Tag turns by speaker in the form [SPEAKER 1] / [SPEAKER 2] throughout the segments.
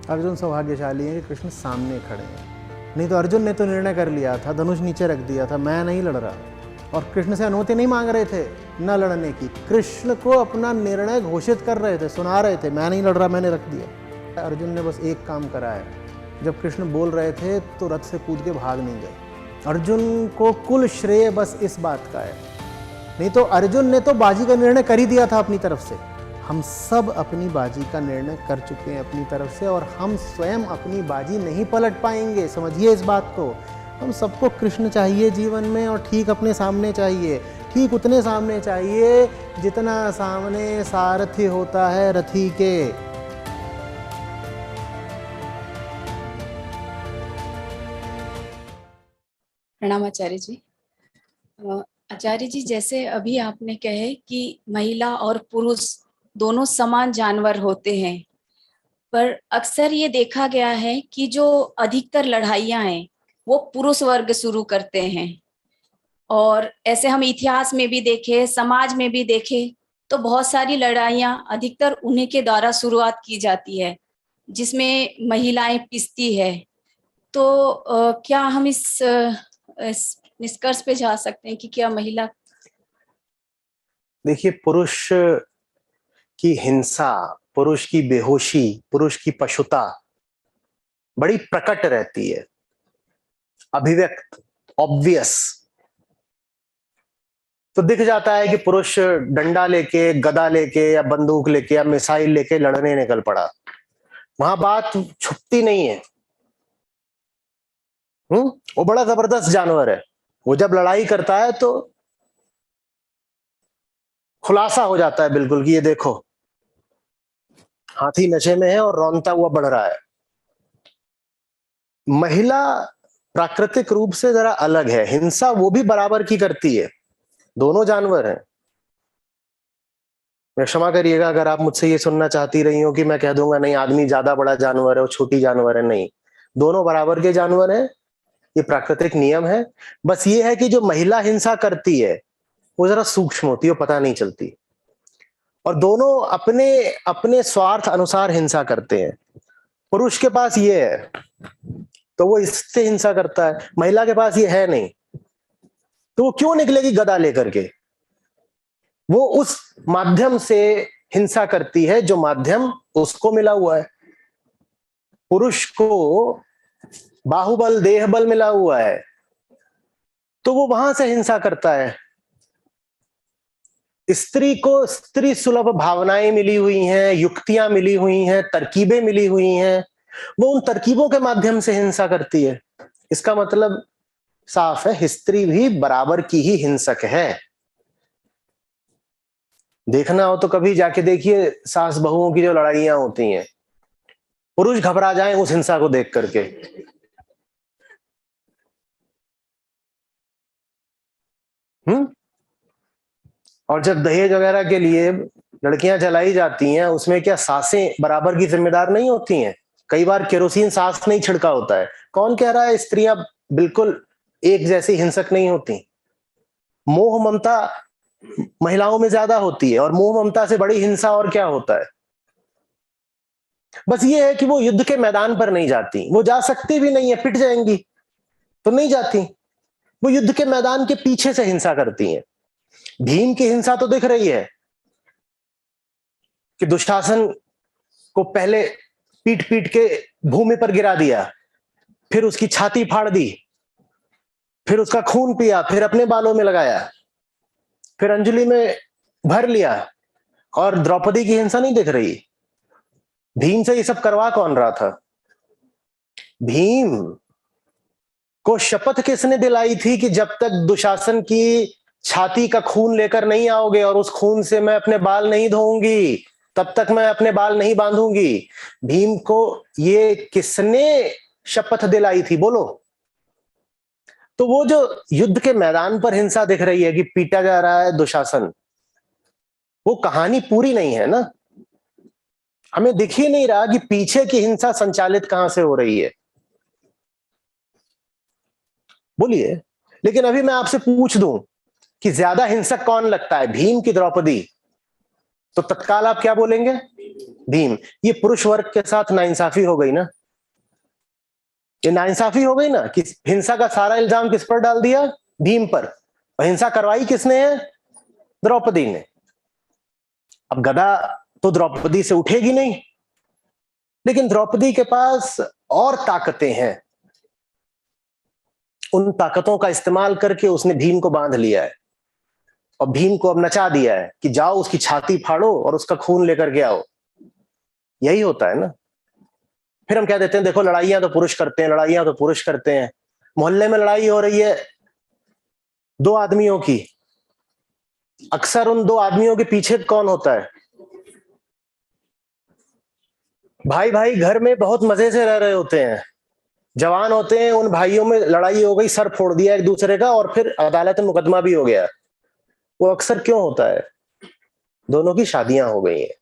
[SPEAKER 1] अर्जुन सौभाग्यशाली है कि कृष्ण सामने खड़े हैं, नहीं तो अर्जुन ने तो निर्णय कर लिया था, धनुष नीचे रख दिया था, मैं नहीं लड़ रहा। और कृष्ण से अनुमति नहीं मांग रहे थे न लड़ने की, कृष्ण को अपना निर्णय घोषित कर रहे थे, सुना रहे थे, मैं नहीं लड़ रहा, मैंने रख दिया। अर्जुन ने बस एक काम करा है, जब कृष्ण बोल रहे थे तो रथ से कूद के भाग नहीं गए। अर्जुन को कुल श्रेय बस इस बात का है, नहीं तो अर्जुन ने तो बाजी का निर्णय कर ही दिया था अपनी तरफ से। हम सब अपनी बाजी का निर्णय कर चुके हैं अपनी तरफ से, और हम स्वयं अपनी बाजी नहीं पलट पाएंगे, समझिए इस बात को। हम सबको कृष्ण चाहिए जीवन में, और ठीक अपने सामने चाहिए, ठीक उतने सामने चाहिए जितना सामने सारथी होता है रथी के।
[SPEAKER 2] प्रणाम आचार्य जी। आचार्य जी, जैसे अभी आपने कहे कि महिला और पुरुष दोनों समान जानवर होते हैं, पर अक्सर ये देखा गया है कि जो अधिकतर लड़ाइयां हैं वो पुरुष वर्ग शुरू करते हैं, और ऐसे हम इतिहास में भी देखे, समाज में भी देखे, तो बहुत सारी लड़ाइयां अधिकतर उन्हीं के द्वारा शुरुआत की जाती है जिसमें महिलाएं पिसती है। तो क्या हम इस निष्कर्ष पे जा सकते हैं कि क्या महिला।
[SPEAKER 3] देखिए, पुरुष की हिंसा, पुरुष की बेहोशी, पुरुष की पशुता बड़ी प्रकट रहती है, अभिव्यक्त, ऑब्वियस। तो दिख जाता है कि पुरुष डंडा लेके, गदा लेके या बंदूक लेके या मिसाइल लेके लड़ने निकल पड़ा, वहां बात छुपती नहीं है। वो बड़ा जबरदस्त जानवर है, वो जब लड़ाई करता है तो खुलासा हो जाता है बिल्कुल कि ये देखो, हाथी नशे में है और रौंदता हुआ बढ़ रहा है। महिला प्राकृतिक रूप से जरा अलग है, हिंसा वो भी बराबर की करती है, दोनों जानवर हैं। मैं क्षमा करिएगा अगर आप मुझसे ये सुनना चाहती रही हो कि मैं कह दूंगा नहीं आदमी ज्यादा बड़ा जानवर है, वो छोटी जानवर है। नहीं, दोनों बराबर के जानवर हैं, ये प्राकृतिक नियम है। बस ये है कि जो महिला हिंसा करती है वो जरा सूक्ष्म होती है, पता नहीं चलती, और दोनों अपने अपने स्वार्थ अनुसार हिंसा करते हैं। पुरुष के पास ये है तो वो इससे हिंसा करता है, महिला के पास ये है नहीं, तो वो क्यों निकलेगी गदा लेकर के? वो उस माध्यम से हिंसा करती है जो माध्यम उसको मिला हुआ है। पुरुष को बाहुबल, देह बल मिला हुआ है, तो वो वहां से हिंसा करता है। स्त्री को स्त्री सुलभ भावनाएं मिली हुई हैं, युक्तियां मिली हुई हैं, तरकीबें मिली हुई हैं, वो उन तरकीबों के माध्यम से हिंसा करती है। इसका मतलब साफ है, स्त्री भी बराबर की ही हिंसक है। देखना हो तो कभी जाके देखिए सास बहुओं की जो लड़ाइयां होती हैं, पुरुष घबरा जाएं उस हिंसा को देख करके। और जब दहेज वगैरह के लिए लड़कियां जलाई जाती हैं, उसमें क्या सासें बराबर की जिम्मेदार नहीं होती हैं? कई बार केरोसिन सास नहीं छिड़का होता है। कौन कह रहा है स्त्रियां बिल्कुल एक जैसी हिंसक नहीं होती? मोह ममता महिलाओं में ज्यादा होती है, और मोह ममता से बड़ी हिंसा और क्या होता है? बस ये है कि वो युद्ध के मैदान पर नहीं जाती, वो जा सकती भी नहीं है, पिट जाएंगी तो नहीं जाती। वो युद्ध के मैदान के पीछे से हिंसा करती हैं। भीम की हिंसा तो दिख रही है कि दुशासन को पहले पीट पीट के भूमि पर गिरा दिया, फिर उसकी छाती फाड़ दी, फिर उसका खून पिया, फिर अपने बालों में लगाया, फिर अंजलि में भर लिया। और द्रौपदी की हिंसा नहीं दिख रही। भीम से ये सब करवा कौन रहा था? भीम को शपथ किसने दिलाई थी कि जब तक दुशासन की छाती का खून लेकर नहीं आओगे और उस खून से मैं अपने बाल नहीं धोऊंगी, तब तक मैं अपने बाल नहीं बांधूंगी? भीम को ये किसने शपथ दिलाई थी, बोलो? तो वो जो युद्ध के मैदान पर हिंसा दिख रही है कि पीटा जा रहा है दुशासन, वो कहानी पूरी नहीं है ना। हमें दिख ही नहीं रहा कि पीछे की हिंसा संचालित कहां से हो रही है। बोलिए। लेकिन अभी मैं आपसे पूछ दूं कि ज्यादा हिंसक कौन लगता है, भीम की द्रौपदी, तो तत्काल आप क्या बोलेंगे? भीम। ये पुरुष वर्ग के साथ नाइंसाफी हो गई ना, ये नाइंसाफी हो गई ना कि हिंसा का सारा इल्जाम किस पर डाल दिया, भीम पर। और हिंसा करवाई किसने है, द्रौपदी ने। अब गदा तो द्रौपदी से उठेगी नहीं, लेकिन द्रौपदी के पास और ताकतें हैं। उन ताकतों का इस्तेमाल करके उसने भीम को बांध लिया है और भीम को अब नचा दिया है कि जाओ उसकी छाती फाड़ो और उसका खून लेकर के आओ। यही होता है ना। फिर हम क्या देते हैं, देखो लड़ाइयां तो पुरुष करते हैं, लड़ाइयां तो पुरुष करते हैं। मोहल्ले में लड़ाई हो रही है दो आदमियों की, अक्सर उन दो आदमियों के पीछे कौन होता है, भाई भाई घर में बहुत मजे से रह रहे होते हैं, जवान होते हैं, उन भाइयों में लड़ाई हो गई, सर फोड़ दिया एक दूसरे का और फिर अदालत में मुकदमा भी हो गया। वो अक्सर क्यों होता है, दोनों की शादियां हो गई हैं।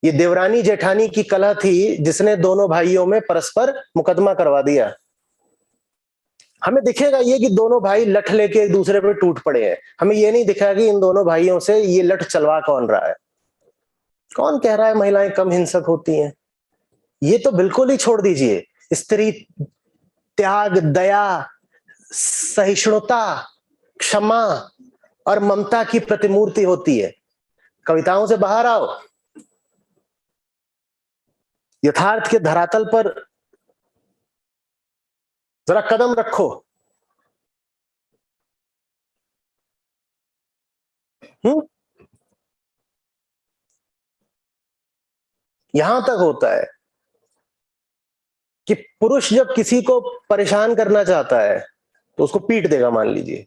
[SPEAKER 3] ये देवरानी जेठानी की कलह थी जिसने दोनों भाइयों में परस्पर मुकदमा करवा दिया। हमें दिखेगा ये कि दोनों भाई लठ लेके एक दूसरे पर टूट पड़े हैं, हमें ये नहीं दिखा कि इन दोनों भाइयों से ये लठ चलवा कौन रहा है। कौन कह रहा है महिलाएं कम हिंसक होती हैं, ये तो बिल्कुल ही छोड़ दीजिए। स्त्री त्याग, दया, सहिष्णुता, क्षमा और ममता की प्रतिमूर्ति होती है। कविताओं से बाहर आओ, यथार्थ के धरातल पर जरा कदम रखो। यहां तक होता है कि पुरुष जब किसी को परेशान करना चाहता है तो उसको पीट देगा मान लीजिए,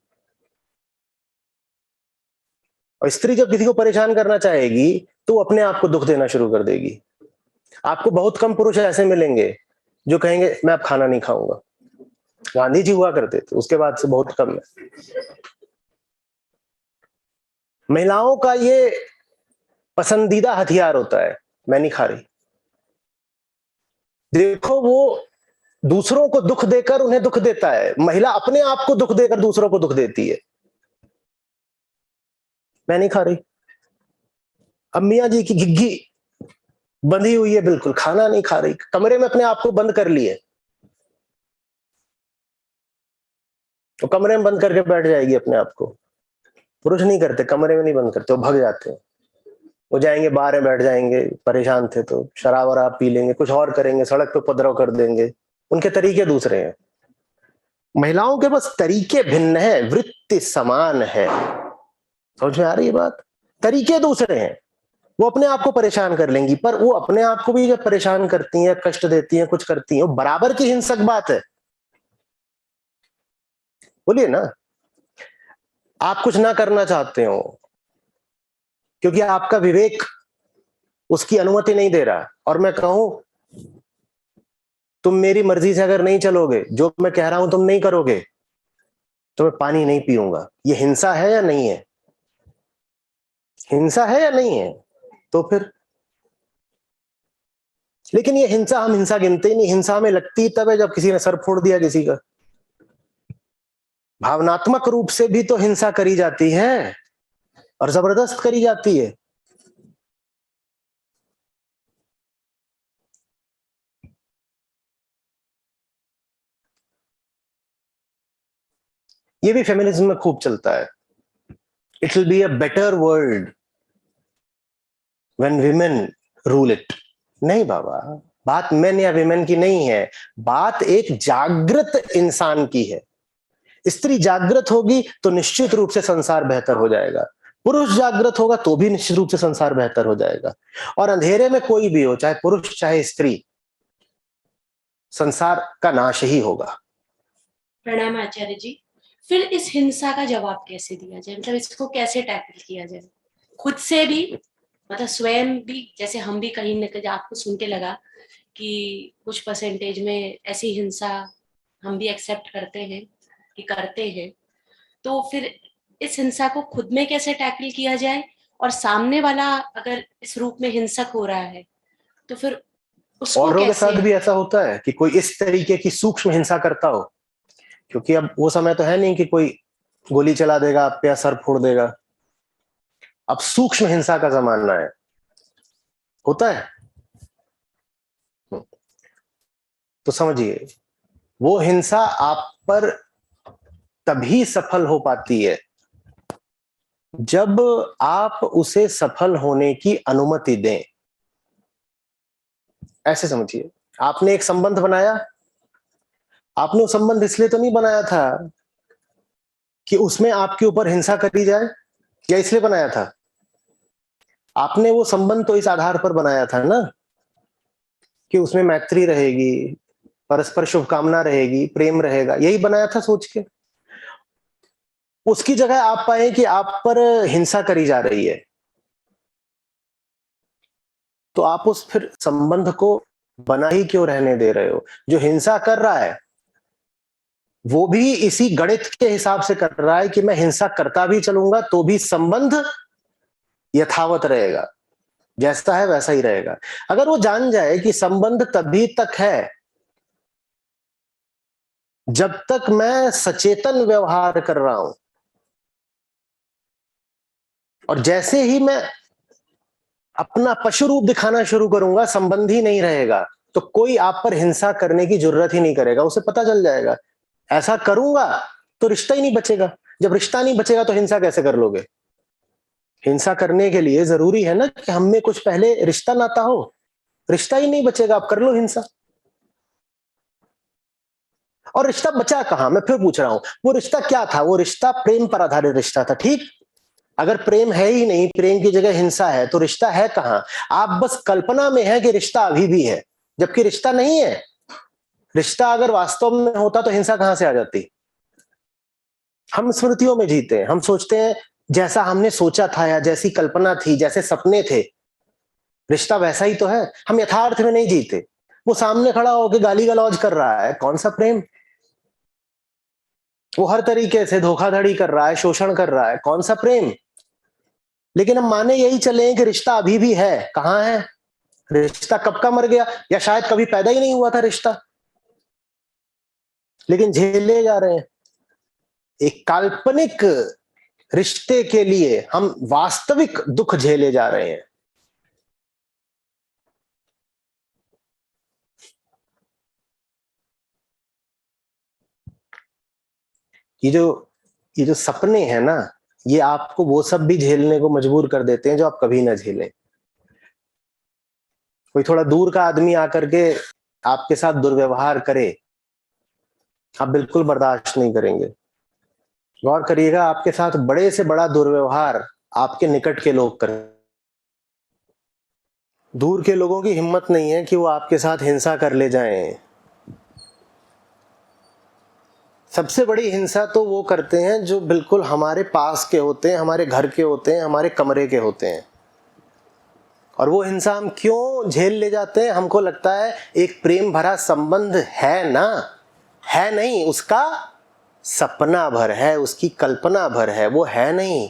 [SPEAKER 3] और स्त्री जब किसी को परेशान करना चाहेगी तो वो अपने आप को दुख देना शुरू कर देगी। आपको बहुत कम पुरुष ऐसे मिलेंगे जो कहेंगे मैं अब खाना नहीं खाऊंगा। गांधी जी हुआ करते थे, उसके बाद से बहुत कम है। महिलाओं का ये पसंदीदा हथियार होता है, मैं नहीं खा रही। देखो वो दूसरों को दुख देकर उन्हें दुख देता है, महिला अपने आप को दुख देकर दूसरों को दुख देती है। मैं नहीं खा रही। अब मियां जी की घिग्घी बंधी हुई है, बिल्कुल खाना नहीं खा रही, कमरे में अपने आप को बंद कर लिए, तो कमरे में बंद करके बैठ जाएगी अपने आप को। पुरुष नहीं करते, कमरे में नहीं बंद करते, वो भग जाते हैं। वो जाएंगे बाहर में बैठ जाएंगे, परेशान थे तो शराब वराब पी लेंगे, कुछ और करेंगे, सड़क पे उपद्रव कर देंगे। उनके तरीके दूसरे हैं। महिलाओं के बस तरीके भिन्न है, वृत्ति समान है। समझ में आ रही है बात? तरीके दूसरे हैं। वो अपने आप को परेशान कर लेंगी, पर वो अपने आप को भी जब परेशान करती हैं, कष्ट देती हैं, कुछ करती हैं, वो बराबर की हिंसक बात है। बोलिए ना, आप कुछ ना करना चाहते हो क्योंकि आपका विवेक उसकी अनुमति नहीं दे रहा, और मैं कहूं तुम मेरी मर्जी से अगर नहीं चलोगे, जो मैं कह रहा हूं तुम नहीं करोगे, तो मैं पानी नहीं पीऊंगा। ये हिंसा है या नहीं है? हिंसा है या नहीं है? तो फिर लेकिन ये हिंसा हम हिंसा गिनते ही नहीं। हिंसा हमें लगती तब है जब किसी ने सर फोड़ दिया किसी का। भावनात्मक रूप से भी तो हिंसा करी जाती है और जबरदस्त करी जाती है। ये भी फेमिनिज्म में खूब चलता है। It will be a better world when women rule it. नहीं बाबा, बात मेन या विमेन की नहीं है, बात एक जागृत इंसान की है। स्त्री जागृत होगी तो निश्चित रूप से संसार बेहतर हो जाएगा, पुरुष जागृत होगा तो भी निश्चित रूप से संसार बेहतर हो जाएगा। और अंधेरे में कोई भी हो, चाहे पुरुष चाहे स्त्री, संसार का नाश ही होगा।
[SPEAKER 4] प्रणाम आचार्य जी। फिर इस हिंसा का जवाब कैसे दिया जाए, मतलब इसको कैसे टैकल किया जाए? खुद से भी, मतलब स्वयं भी, जैसे हम भी कहीं न कहीं आपको सुन के लगा कि कुछ परसेंटेज में ऐसी हिंसा हम भी एक्सेप्ट करते हैं कि करते हैं, तो फिर इस हिंसा को खुद में कैसे टैकल किया जाए, और सामने वाला अगर इस रूप में हिंसक हो रहा है तो फिर उसको
[SPEAKER 3] औरों के
[SPEAKER 4] कैसे?
[SPEAKER 3] साथ भी ऐसा होता है कि कोई इस तरीके की सूक्ष्म हिंसा करता हो, क्योंकि अब वो समय तो है नहीं कि कोई गोली चला देगा आप पे या सर फोड़ देगा। अब सूक्ष्म हिंसा का जमाना है, होता है। तो समझिए, वो हिंसा आप पर तभी सफल हो पाती है जब आप उसे सफल होने की अनुमति दें। ऐसे समझिए, आपने एक संबंध बनाया, आपने वो संबंध इसलिए तो नहीं बनाया था कि उसमें आपके ऊपर हिंसा करी जाए, या इसलिए बनाया था? आपने वो संबंध तो इस आधार पर बनाया था ना कि उसमें मैत्री रहेगी, परस्पर शुभकामना रहेगी, प्रेम रहेगा, यही बनाया था सोच के। उसकी जगह आप पाए कि आप पर हिंसा करी जा रही है, तो आप उस फिर संबंध को बना ही क्यों रहने दे रहे हो? जो हिंसा कर रहा है वो भी इसी गणित के हिसाब से कर रहा है कि मैं हिंसा करता भी चलूंगा तो भी संबंध यथावत रहेगा, जैसा है वैसा ही रहेगा। अगर वो जान जाए कि संबंध तभी तक है जब तक मैं सचेतन व्यवहार कर रहा हूं, और जैसे ही मैं अपना पशु रूप दिखाना शुरू करूंगा, संबंध ही नहीं रहेगा, तो कोई आप पर हिंसा करने की जरूरत ही नहीं करेगा। उसे पता चल जाएगा ऐसा करूंगा तो रिश्ता ही नहीं बचेगा, जब रिश्ता नहीं बचेगा तो हिंसा कैसे कर लोगे? हिंसा करने के लिए जरूरी है ना कि हम में कुछ पहले रिश्ता नाता हो। रिश्ता ही नहीं बचेगा, आप कर लो हिंसा। और रिश्ता बचा कहां? मैं फिर पूछ रहा हूं, वो रिश्ता क्या था? वो रिश्ता प्रेम पर आधारित रिश्ता था, ठीक? अगर प्रेम है ही नहीं, प्रेम की जगह हिंसा है, तो रिश्ता है कहां? आप बस कल्पना में है कि रिश्ता अभी भी है, जबकि रिश्ता नहीं है। रिश्ता अगर वास्तव में होता तो हिंसा कहां से आ जाती? हम स्मृतियों में जीते हैं, हम सोचते हैं जैसा हमने सोचा था या जैसी कल्पना थी, जैसे सपने थे, रिश्ता वैसा ही तो है। हम यथार्थ में नहीं जीते। वो सामने खड़ा होकर गाली गलौज कर रहा है, कौन सा प्रेम? वो हर तरीके से धोखाधड़ी कर रहा है, शोषण कर रहा है, कौन सा प्रेम? लेकिन हम माने यही चले कि रिश्ता अभी भी है। कहां है रिश्ता? कब का मर गया, या शायद कभी पैदा ही नहीं हुआ था रिश्ता, लेकिन झेले जा रहे हैं। एक काल्पनिक रिश्ते के लिए हम वास्तविक दुख झेले जा रहे हैं। ये जो सपने हैं ना, ये आपको वो सब भी झेलने को मजबूर कर देते हैं जो आप कभी ना झेलें। कोई थोड़ा दूर का आदमी आकर के आपके साथ दुर्व्यवहार करे, आप बिल्कुल बर्दाश्त नहीं करेंगे। गौर करिएगा, आपके साथ बड़े से बड़ा दुर्व्यवहार आपके निकट के लोग करें। दूर के लोगों की हिम्मत नहीं है कि वो आपके साथ हिंसा कर ले जाएं। सबसे बड़ी हिंसा तो वो करते हैं जो बिल्कुल हमारे पास के होते हैं, हमारे घर के होते हैं, हमारे कमरे के होते हैं। और वो हिंसा हम क्यों झेल ले जाते हैं? हमको लगता है एक प्रेम भरा संबंध है ना, है नहीं, उसका सपना भर है, उसकी कल्पना भर है, वो है नहीं,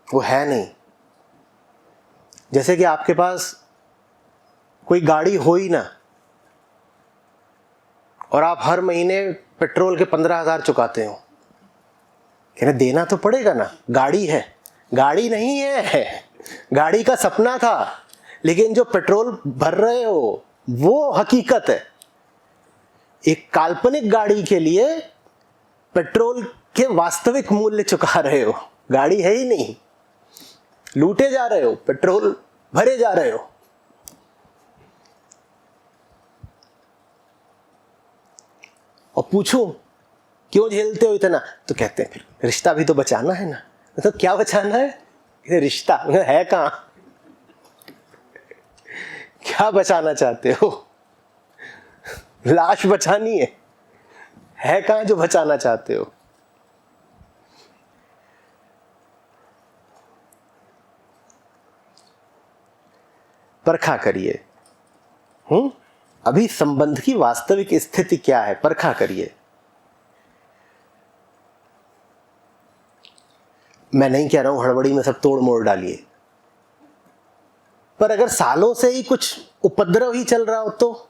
[SPEAKER 3] वो है नहीं। जैसे कि आपके पास कोई गाड़ी हो ही ना, और आप हर महीने पेट्रोल के 15,000 चुकाते हो, कहने देना तो पड़ेगा ना, गाड़ी है। गाड़ी नहीं है, गाड़ी का सपना था, लेकिन जो पेट्रोल भर रहे हो वो हकीकत है। एक काल्पनिक गाड़ी के लिए पेट्रोल के वास्तविक मूल्य चुका रहे हो, गाड़ी है ही नहीं, लूटे जा रहे हो, पेट्रोल भरे जा रहे हो। और पूछूं क्यों झेलते हो इतना, तो कहते हैं फिर रिश्ता भी तो बचाना है ना। तो क्या बचाना है? रिश्ता है कहां? क्या बचाना चाहते हो? लाश बचानी है कहां जो बचाना चाहते हो? परखा करिए। अभी संबंध की वास्तविक स्थिति क्या है, परखा करिए। मैं नहीं कह रहा हूं हड़बड़ी में सब तोड़ मोड़ डालिए, पर अगर सालों से ही कुछ उपद्रव ही चल रहा हो तो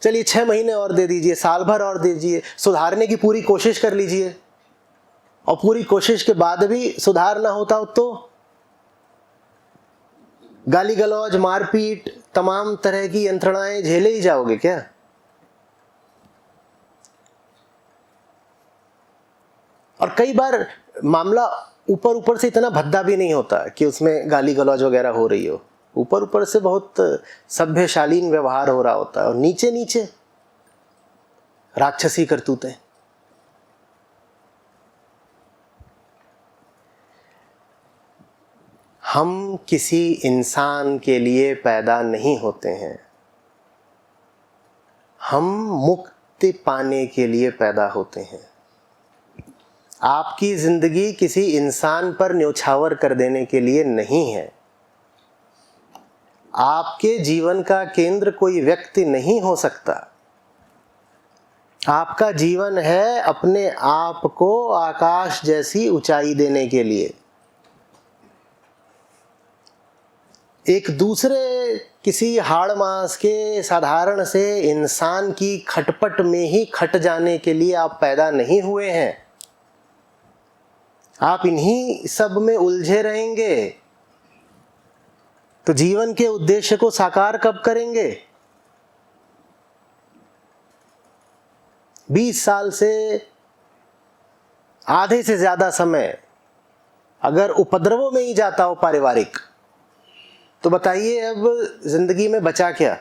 [SPEAKER 3] चलिए 6 महीने और दे दीजिए, साल भर और दे दीजिए, सुधारने की पूरी कोशिश कर लीजिए, और पूरी कोशिश के बाद भी सुधार ना होता तो गाली गलौज, मारपीट, तमाम तरह की यंत्रणाएं झेले ही जाओगे क्या? और कई बार मामला ऊपर ऊपर से इतना भद्दा भी नहीं होता कि उसमें गाली गलौज वगैरह हो रही हो। ऊपर ऊपर से बहुत सभ्य शालीन व्यवहार हो रहा होता है और नीचे नीचे राक्षसी करतूतें। हम किसी इंसान के लिए पैदा नहीं होते हैं, हम मुक्ति पाने के लिए पैदा होते हैं। आपकी जिंदगी किसी इंसान पर न्यौछावर कर देने के लिए नहीं है। आपके जीवन का केंद्र कोई व्यक्ति नहीं हो सकता। आपका जीवन है अपने आप को आकाश जैसी ऊंचाई देने के लिए। एक दूसरे किसी हाड़ मास के साधारण से इंसान की खटपट में ही खट जाने के लिए आप पैदा नहीं हुए हैं। आप इन्हीं सब में उलझे रहेंगे तो जीवन के उद्देश्य को साकार कब करेंगे? 20 साल से आधे से ज्यादा समय अगर उपद्रवों में ही जाता हो पारिवारिक, तो बताइए अब जिंदगी में बचा क्या?